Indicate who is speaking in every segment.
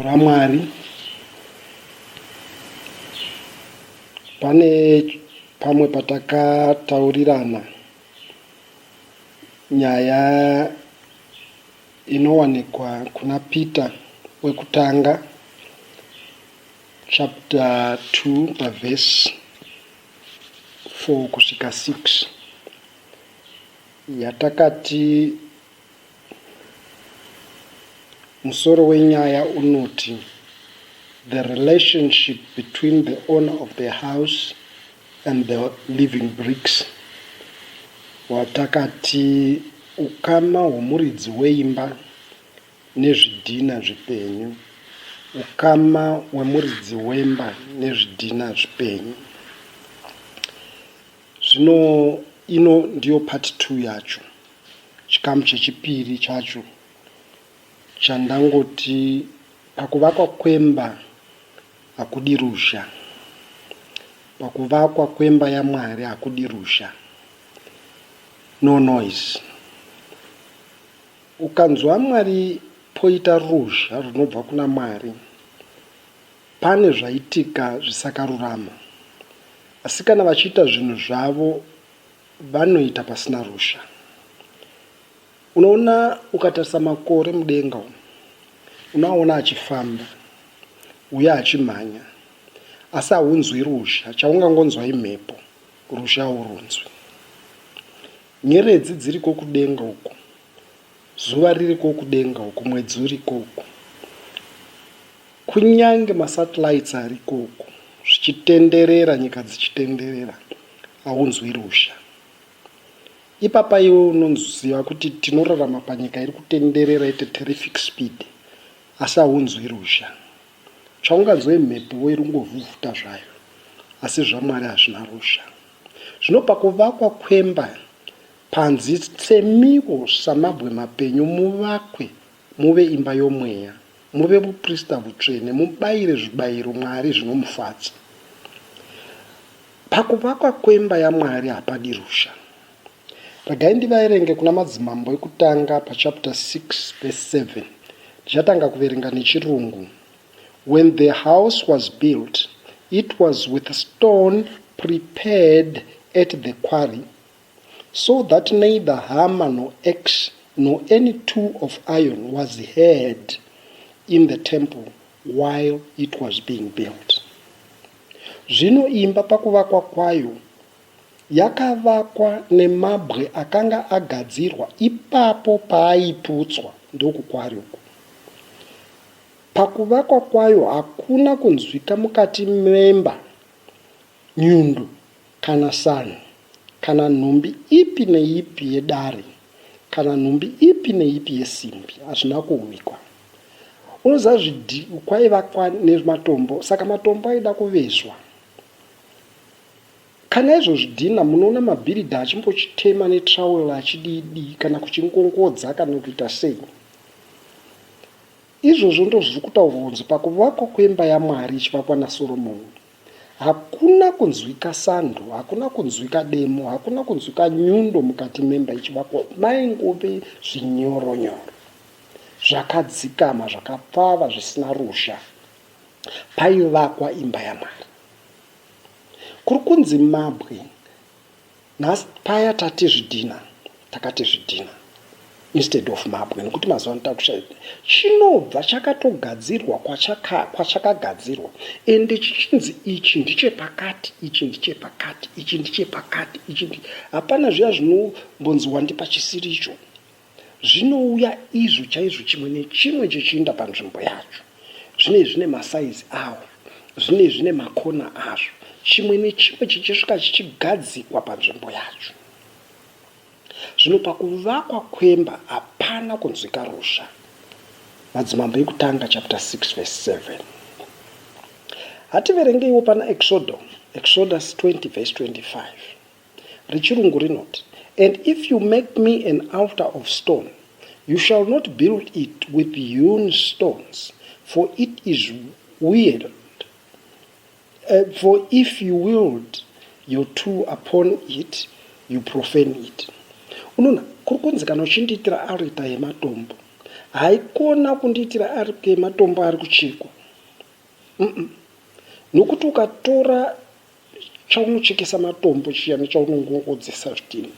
Speaker 1: shoko raMwari. Pane pamwe patakataurirana nyaya inowanikwa kuna Peter wekutanga chapter 2 verse 4 kusvika 6 yatakati musoro wenyaya unoti the relationship between the owner of the house and the living bricks. Watakati ukama hwomuridzi weimba nezvidhina zvipenyu. Ukama hwemuridzi wemba nezvidhina zvipenyu. Zvino ino ndiyo part 2 yacho. Chikamu chechipiri chacho chandangoti pakuvakwa kwemba hakudi rusha. Pakuvakwa kwemba yaMwari hakudi rusha. No noise. Ukanzwa Mwari poita rusha runobva kuna Mwari, pane zvaitika zvisakarurama. Asi kana vachiita zvinhu zvavo vanoita pasina rusha. Unoona ukatarisa makore mudenga unaona achifamba uye achimhanya, asi haunzwi rusha. Chaungangonzwa imhepo, rusha haurunzwi. Nyeredzi dziriko kudenga uko, zuva ririko kudenga uko, mwedzi uriko uko, kunyange masatellites ariko uko, zvichitenderera, nyika dzichitenderera, haunzwi rusha. Ipapa iwe unoziva kuti tinorarama panyika iri kutenderera ite terrific speed, asi haunzwi rusha. Chaunganzwa mhepo iri kungovhuvhuta zvayo, asi zvaMwari hazvina rusha. Zvino pakuvakwa kwemba, panzi tsemiwo saMabwe Mapenyu muvakwe muve imba yomweya, muve muprista mutsvene, mubayire zvibayiro Mwari zvinomufadza. Pakuvakwa kwemba yaMwari hapadi rusha. Regai ndivaerenge kuna madzimambo ekutanga pachapter 6 verse 7. Ndichatanga kuverenga nechirungu. When the house was built, it was with stone prepared at the quarry, so that neither hammer nor axe nor any tool of iron was heard in the temple while it was being built. Zvino imba pakuvakwa kwayo yakavakwa nemabwe akanga agadzirwa ipapo paaiputswa, ndokukwari uko. Pakuvakwa kwayo hakuna kunzwika mukati memba nyundo kana sano kana nhumbi ipi neipi yedare kana nhumbi ipi neipi yesimbi, hazvina kuunikwa. Unoziva kwaivakwa nematombo, saka matombo aida kuvezwa. Kana izvo zvidhina munoona mabhiridha achimbochitema netraula achididi kana kuchingongodza kana kuita sei. Izvozvo ndozviri kutaurwa kunzi pakuvakwa kwemba yaMwari ichivakwa naSoromoni, hakuna kunzwika sando, hakuna kunzwika demo, hakuna kunzwika nyundo mukati memba ichivakwa. Maingove zvinyoronyoro zvakadzikama, zvakapfava, zvisina rusha. Paivakwa imba yaMwari. Kuri kunzi Mabwe, nhasi paya tati zvidhina, takati zvidhina instead of Mabwe, nekuti mazuva takushaida chinobva chakatogadzirwa kwachakagadzirwa, ende chichinzi ichi ndichepakati, ichi ndichepakati, ichi ndichepakati, ichi hapana zviya zvinombonzwa ndipachisiricho. Zvinouya izvo chaizvo, chimwe nechimwe chichiinda panzvimbo yacho. Zvine masaizi awo, zvine makona azvo, chimwe nechimwe chichisvika chichigadzikwa panzvimbo yacho. Zvino pakuvakwa kwemba hapana kunzwika rusha. Madzimambo ekutanga chapter 6 verse 7. Hativerengeiwo pana Exodus 20 verse 25. Richirungu rinoti, and if you make me an altar of stone, you shall not build it with hewn stones, for it is weird. For if you wield your tool upon it, you profane it. Unoona, kuri kunzi kana uchindiitira altar yematombo, haikona kundiitira ari matombo ari kuchekwa. Nokuti ukatora chaunochekesa matombo chiyani chaunongongodzesa Zvidhina,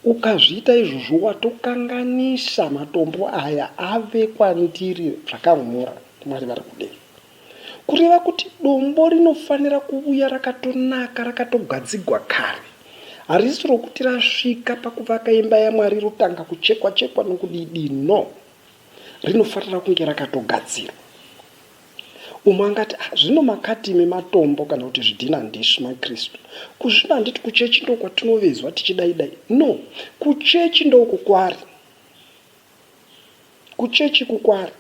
Speaker 1: ukazviita izvozvo watokanganisa matombo aya ave kwandiri zvakamhura Mwari vari kudenga. Kureva kuti dombo rinofanira kuuya rakatonaka, rakatogadzigwa kare. Harisi rokuti rasvika pakuvaka imba yaMwari rotanga kuchekwa nokudidi. No, rinofanira kunge rakatogadzirwa. Umwe angati zvino makatime matombo kana kuti Zvidhina ndisu maKristu. Kuzvino handiti kuchechi ndo kwatinovezwa tichidaidai. No, kuchechi ndo kukwari. Kuchechi kukwari.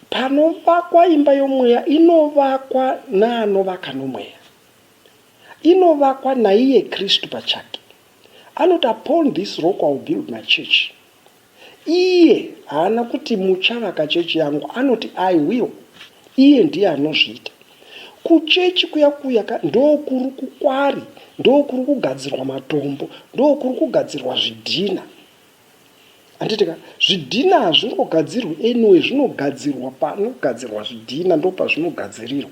Speaker 1: Panovakwa imba yomweya inovakwa naanovaka nomweya. Inovakwa naiye Kristu pachake. Anoti upon this rock I will build my church. Iye haana kuti muchavaka chechi yangu, anoti I will. Iye ndiye anozviita. Kuchechi kuya ndokuri kukwari, ndokuri kugadzirwa matombo, ndokuri kugadzirwa Zvidhina. Anditika Zvidhina hazvingogadzirwi anyway, zvinogadzirwa panogadzirwa Zvidhina, ndo pazvinogadzirirwa.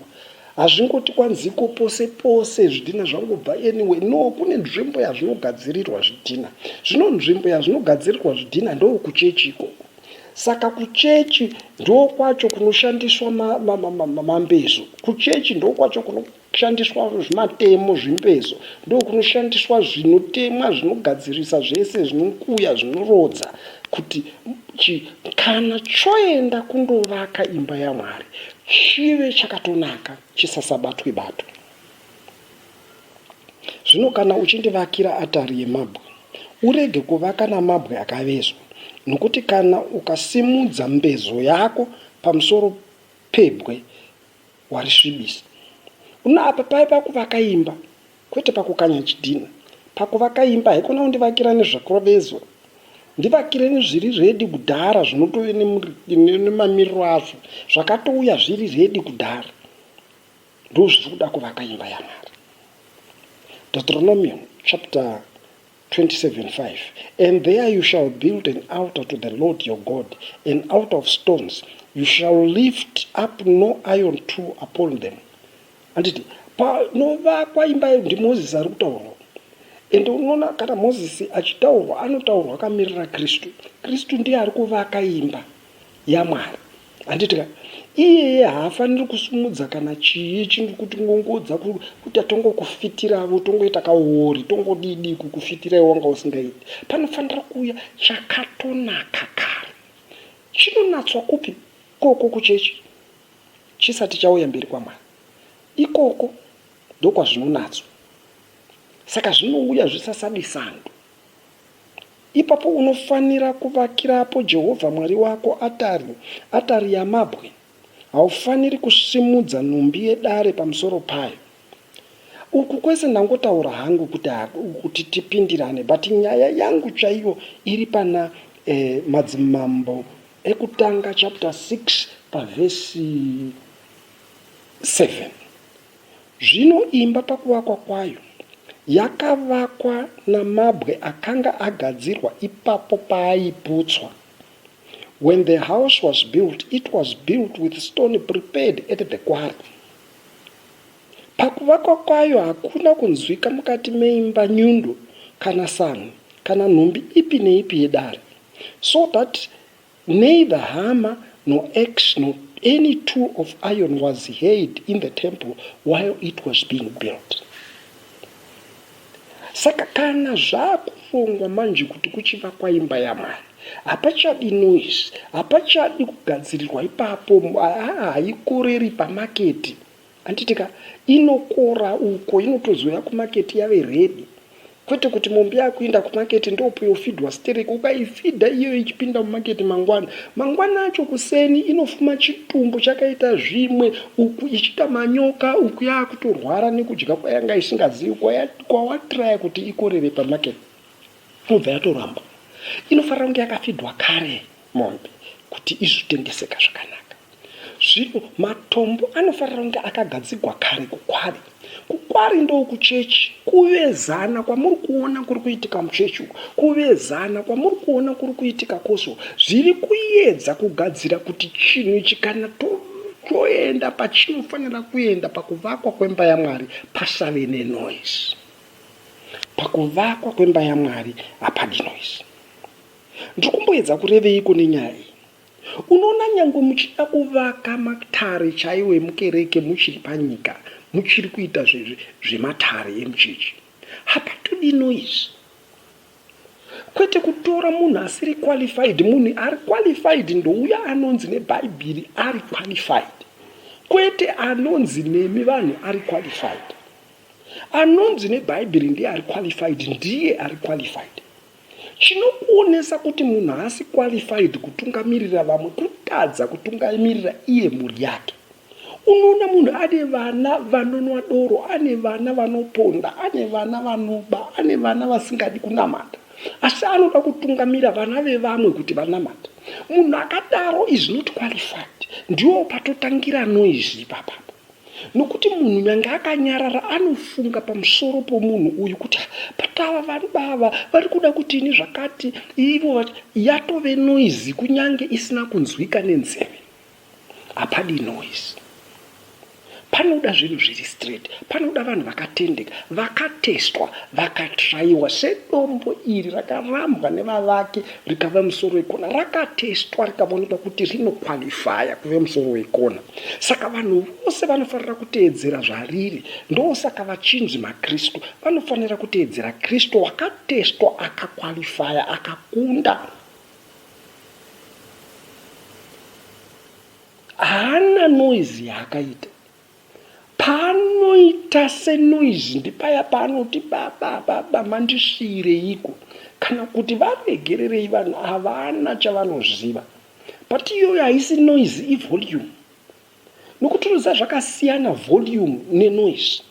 Speaker 1: Hazvingoti kwanziko pose Zvidhina zvangobva anyway. No, kune nzvimbo yazvinogadzirirwa Zvidhina. Zvino nzvimbo yazvinogadzirirwa Zvidhina ndo kuchechi ikoko. Saka kuchechi ndo kwacho kunoshandiswa mambezo. Kuchechi ndo kwacho kunoshandiswa zvimatemo zvimbezo. Ndo kunoshandiswa zvinotemwa, zvinogadzirisa zvese, zvinokuya, zvinorodza. Kuti kana choenda kundovaka imba yaMwari chive chakatonaka, chisasabatwe-batwe. Zvino kana uchindivakira atari yeMabwe, urege kuvaka namabwe akavezwa. Nokuti kana ukasimudza mbezo yako pamusoro pebwe, warisvibisa. Apa paipa kuvaka imba, kwete pakukanya chidhina. Pakuvaka imba haikona kundivakira nezvakuvezwa. Ndivakire nezviri redi kudhara, zvinotove nemamiriro azvo, zvakatouya zviri redi kudhara. Ndo zviri kuda kuvaka imba yaMwari. Deuteronomy chapter 27:5. And there you shall build an altar to the Lord your God, an altar of stones. You shall lift up no iron tool upon them. Anditi, panovakwa imba ndi Moses ari kutaurwa. Ende unoona kana Moses achitaurwa, anotaurwa akamirira Kristu. Kristu ndiye ari kuvaka imba yaMwari. Anditi, iye haafaniri kusumudza kana chii chinhu kuti ngongodza kuti atongokufitiravo, tongoita kaori, tongodidi kukufitira wanga usingaiti. Panofanira kuuya chakatonaka kare. Chinonatswa kupi? Koko kuchechi chisati chauya mberi kwaMwari. Ikoko ndokwa zvinonatswa. Saka zvinouya zvisasadisando. Ipapo unofanira kuvakirapo Jehovha Mwari wako atari yaMabwe. Haufaniri kusimudza nhumbi yedare pamusoro payo. Uku kwese ndangotaura hangu kuti tipindirane, but nyaya yangu chaiyo iri pana Madzimambo ekutanga chapter 6 pavhesi 7. Zvino imba pakuvakwa kwayo yakavakwa namabwe akanga agadzirwa ipapo paaiputswa. When the house was built, it was built with stone prepared at the quarry. Pakuvakwa kwayo hakuna kunzwika mukati meimba nyundo kana sango kana nhumbi ipi neipi yedare, so that neither hammer nor axe nor any tool of iron was heard in the temple while it was being built. Saka kana zvakurongwa manje kuti kuchivakwa imba yaMwari, hapachadi noise, hapachadi kugadzirirwa ipapo, haikoreri pamaketi. Anditika inokora uko, inotozoya kumaketi yave ready. Kwete kuti mombe yako kuenda kumaketi ndopo yofidwa stereki, ukaifidha iyo ichipinda mumaketi mangwana acho kuseni inofuma chitumbu chakaita zvimwe, uku ichita manyoka, uku yakutorwara nekudya kwayanga isingazivi, kwawatraya kuti ikorere pamaketi, nobva yatoramba. Inofanira kunge yakafidwa kare mombe kuti izotengeseka zvakanaka. Zvino matombo anofanira kunge akagadzirwa kare kukwari. Kukwari ndo kuchechi, kuvezana kwamuri kuona kuri kuitika muchechi, kuvezana kwamuri kuona kuri kuitika koso, zviri kuedza kugadzira kuti chinhu ichi kana toenda pachinofanira kuenda pakuvakwa kwemba yaMwari pasave nenoise. Pakuvakwa kwemba yaMwari hapadi noise. Ndikumboedza kureveiko nenyaya iyi? Unoona nyangwe muchida kuvaka matare chaiwo emukereke muchiri panyika, muchiri kuita zvematare emuchechi, hapatodi noise. Kwete kutora munhu asiri qualified. Munhu ari qualified ndouya anonzi nebhaibheri ari qualified. Kwete anonzi nemi vanhu ari qualified. Anonzi nebhaibheri ndiye ari qualified, ndiye ari qualified. Chinokuonesa kuti munhu haasi qualified kutungamirira vamwe kutadza kutungamirira iye mhuri yake. Unoona munhu ane vana vanonwa doro, ane vana vanoponda, ane vana vanoba, ane vana vasingadi kunamata, asi anoda kutungamira vana vevamwe kuti vanamata. Munhu akadaro is not qualified. Ndiwo patotangira noise ipapa. Nokuti munhu nyange akanyarara anofunga pamusoro pomunhu uyu kuti patava vanhu bava vari kuda kuti ini zvakati, ivo yatove noise kunyange isina kunzwika nenzeve. Hapadi noise. Panoda zvinhu zviri straight. Panoda vanhu vakatendeka, vakatestwa, vakatraiwa. Sedombo iri rakarambwa nevavaki rikava musoro wekona, rakatestwa rikaonekwa kuti rinoqualifya kuve musoro wekona. Saka vanhu vose vanofanira kuteedzera zvariri. Ndosaka vachinzi maKristu vanofanira kuteedzera Kristu wakatestwa, akaqualifya, akakunda. Haana noise yaakaita. Panoita senoise ndipaya paanoti baba mandisiyireiko, kana kuti varegererei vanhu havana chavanoziva. But iyoyo haisi noise, ivolume. Nokuturuza zvakasiyana volume nenoise.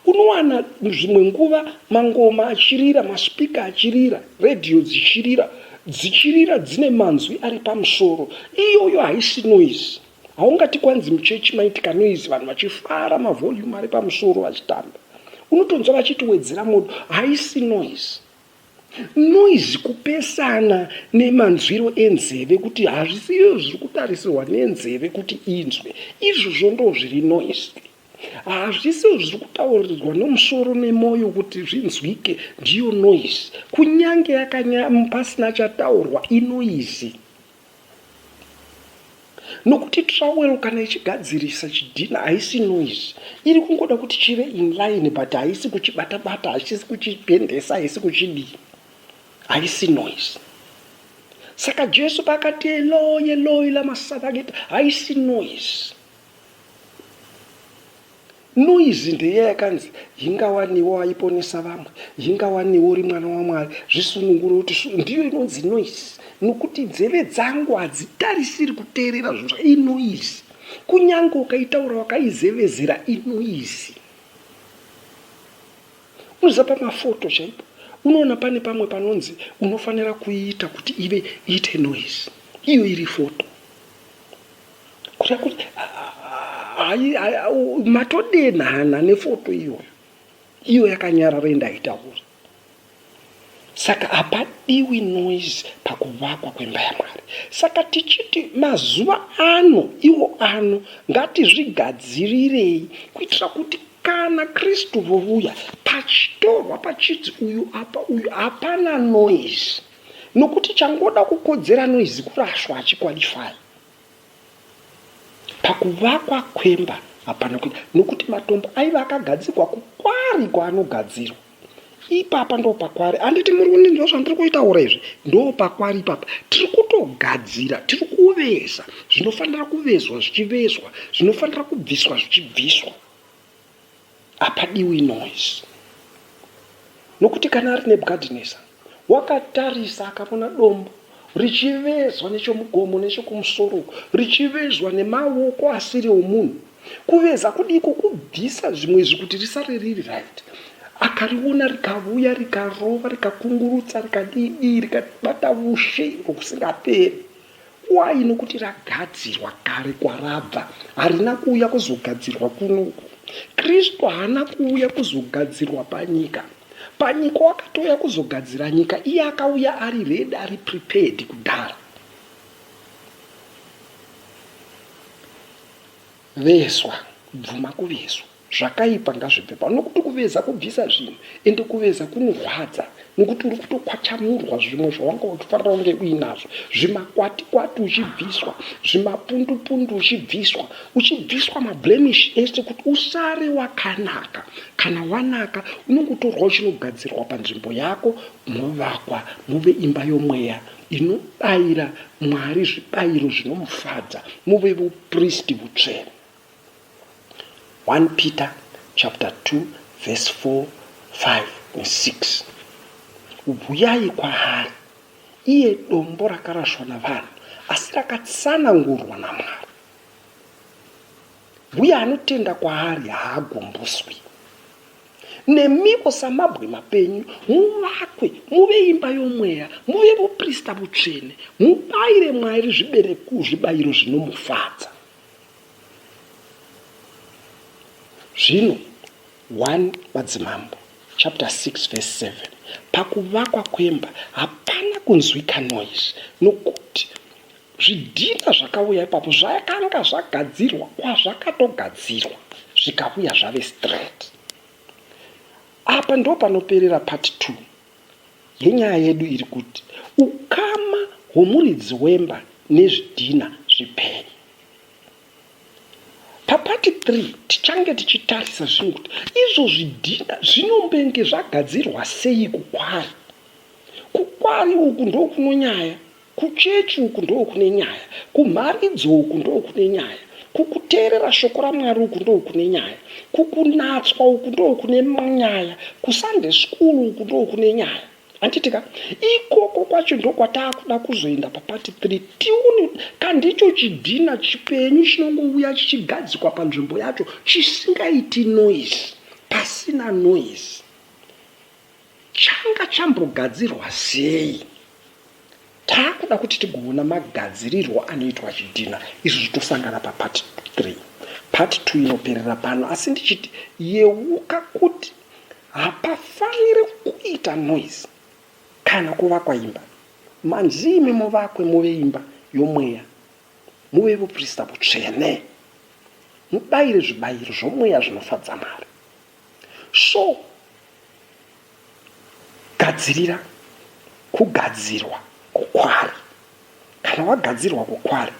Speaker 1: Unowana zvimwe nguva mangoma achirira, maspika achirira, radio dzichirira dzine manzwi ari pamusoro. Iyoyo haisi noise. Haungati kwanzi muchechi maitika noise, vanhu vachifara, mavolume ari pamusoro vachitamba. Unotonzwa vachitowedzera moto, haisi noise. Noise kupesana nemanzwiro enzeve, kuti hazvisiyo zviri kutarisirwa nenzeve kuti inzwe. Izvozvo ndo zviri noise. Hazvisiyo zviri kutaurirwa nomusoro nemoyo kuti zvinzwike, ndiyo noise. Kunyange pasina chataurwa inoise. Nokuti trawel kana ichigadzirisa chidhina haisi noise. Iri kungoda kuti chive inline, but haisi kuchibata-bata, haisi kuchipendesa, haisi kuchidii. Haisi noise. Saka Jesu pakati Eloi lama sabachthani, haisi noise. Noise ndeye yakanzi hingawaniwo waiponesa vamwe, hingawaniwo uri mwana waMwari, zvisununguro kuti ndiyo inonzi noise. Nokuti nzeve dzangu hadzitarisiri kuteerera zvinhu inoise. Kunyange ukaitaura wakaizevezera inoise. Unoziva pamafoto chaipo, unoona pane pamwe panonzi unofanira kuiita kuti iite noise. Iyo iri foto. Kuria kuti matodenhana nefoto iyo yakanyarara ndaitaura. Saka hapadiwi noise pakuvakwa kwemba yaMwari. Saka tichiti mazuva ano ngatizvigadzirirei kuitira kuti kana Kristu vouya pachitorwa pachiti uyu apa uyu hapana noise. Nokuti changoda kukodzera noise kurashwa achiqualify. Pakuvakwa kwemba hapana kuita. Nokuti matombo aiva akagadzirwa kukwari kwaanogadzirwa. Ipapa ndo pakwari. Handiti muri kunindwa zvandiri kuitaura izvi, ndo pakwari ipapa. Tiri kutogadzira, tiri kuveza. Zvinofanira kuvezwa zvichivezwa, zvinofanira kubviswa zvichibviswa. Hapadiwi noise. Nokuti kana ari Nebhukadhineza wakatarisa akaona dombo richivezwa nechomugomo nechokumusoro, richivezwa nemaoko asiri omunhu. Kuveza kudiko kubvisa zvimwe zvikuti risare riri right. Akariona rikauya rikarova rikakungurutsa rikadii rikabata ushe hwokusingaperi. why? Nokuti ragadzirwa kare kwarabva, harina kuuya kuzogadzirwa kunoku. Kristu haana kuuya kuzogadzirwa panyika. Panyika wakatouya kuzogadzira nyika, iye akauya ari ready, ari prepared kudhara. Vezwa, bvuma kuvezwa. Zvakaipa ngazvipepa. Nokuti kuveza kubvisa zvinhu, ende kuveza kunorwadza. Nokuti uri kutokwachamurwa zvimwe zvawanga uchifanira kunge uinazvo. Zvimakwati-kwati uchibviswa, zvimapundu-pundu uchibviswa mablemish ese kuti usare wakanaka. Kana wanaka, unongotorwa uchinogadzirwa panzvimbo yako, movakwa, muve imba yomweya inobayira Mwari zvibayiro zvinomufadza, muve upristi hutsvene. 1 Peter chapter 2 verse 4, 5 and 6. Ubuyai kwaari, iye dombo rakarashwa navanhu, asi rakatsanangurwa naMwari. Uye anotenda kwaari haagombuswi. Nemiko samabwe mapenyu, muvakwe, muve imba yomweya, muve uprista hutsvene, mubayire Mwari zvibayiro zvinomufadza. Zvino 1 Madzimambo chapter 6 verse 7. Pakuvakwa kwemba hapana kunzwika noise, nokuti zvidhina zvakauya ipapo zvakanga zvagadzirwa kwazvakatogadzirwa zvikauya zvave straight. Apa ndo panoperera part 2 yenyaya yedu iri kuti ukama hwomuridzi wemba nezvidhina zvipenyu. Papati 3 tichange tichitarisa zvinhu kuti izvo zvidhina zvinombenge zvagadzirwa sei kukwari. Kukwari uku ndo kunonyaya, kuchechi uku ndo kune nyaya, kumharidzo uku ndo kune nyaya, kukuteerera shoko raMwari uku ndo kune nyaya, kukunatswa uku ndo kune nyaya, kusunday school uku ndo kune nyaya. Anditika ikoko kwacho ndo kwatakuda kuzoenda papati 3 tione kandicho chidhina chipenyu chinongouya chichigadzikwa panzvimbo yacho chisingaiti noise, pasina noise. Changa chambogadzirwa sei? Takuda kuti tigoona magadzirirwo anoitwa chidhina. Izvo zvitosangana papati 3. Part 2 inoperera pano, asi ndichiti yeuka kuti hapafaniri kuita noise kana kuvakwa imba. Manzimi muvakwe muve imba yomweya, muve uprista hutsvene, mubayire zvibayiro zvomweya zvinofadza Mwari. So gadzirira kugadzirwa kukwari. Kana wagadzirwa kukwari,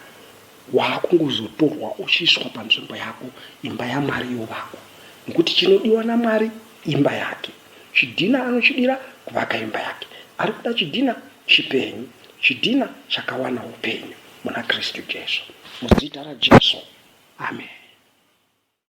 Speaker 1: wakungozotorwa uchiiswa panzvimbo yako, imba yaMwari yovakwa. Nokuti chinodiwa naMwari imba yake. Chidhina anochidira kuvaka imba yake. Ari kuda chidhina chipenyu, chidhina chakawana upenyu muna Kristu Jesu. Muzita raJesu. Amen.